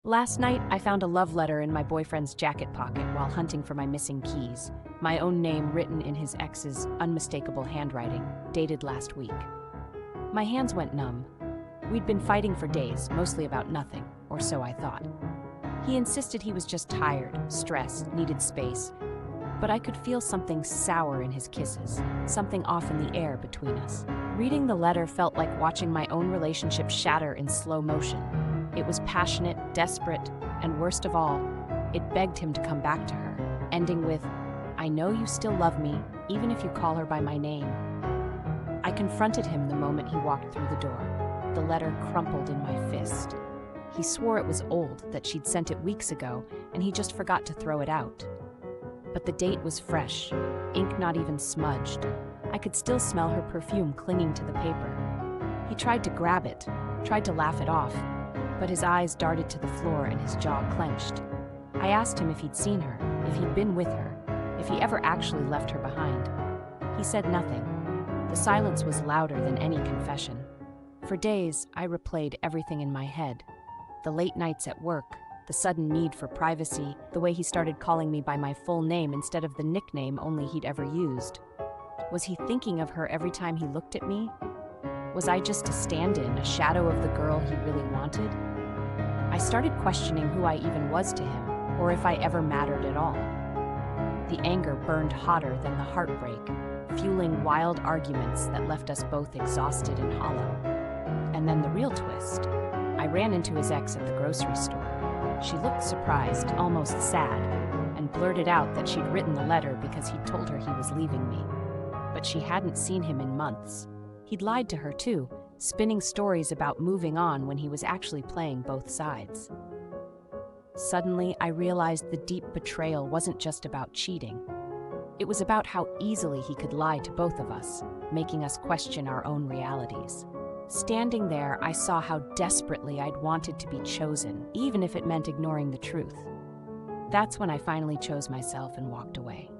Last night, I found a love letter in my boyfriend's jacket pocket while hunting for my missing keys. My own name written in his ex's unmistakable handwriting, dated last week. My hands went numb. We'd been fighting for days, mostly about nothing, or so I thought. He insisted he was just tired, stressed, needed space, but I could feel something sour in his kisses, something off in the air between us. Reading the letter felt like watching my own relationship shatter in slow motion. It was passionate, desperate, and worst of all, it begged him to come back to her, ending with, "I know you still love me, even if you call her by my name." I confronted him the moment he walked through the door. The letter crumpled in my fist. He swore it was old, that she'd sent it weeks ago, and he just forgot to throw it out. But the date was fresh, ink not even smudged. I could still smell her perfume clinging to the paper. He tried to grab it, tried to laugh it off, but his eyes darted to the floor and his jaw clenched. I asked him if he'd seen her, if he'd been with her, if he ever actually left her behind. He said nothing. The silence was louder than any confession. For days, I replayed everything in my head. The late nights at work, the sudden need for privacy, the way he started calling me by my full name instead of the nickname only he'd ever used. Was he thinking of her every time he looked at me? Was I just a stand-in, a shadow of the girl he really wanted? I started questioning who I even was to him, or if I ever mattered at all. The anger burned hotter than the heartbreak, fueling wild arguments that left us both exhausted and hollow. And then the real twist. I ran into his ex at the grocery store. She looked surprised, almost sad, and blurted out that she'd written the letter because he'd told her he was leaving me. But she hadn't seen him in months. He'd lied to her too, spinning stories about moving on when he was actually playing both sides. Suddenly, I realized the deep betrayal wasn't just about cheating. It was about how easily he could lie to both of us, making us question our own realities. Standing there, I saw how desperately I'd wanted to be chosen, even if it meant ignoring the truth. That's when I finally chose myself and walked away.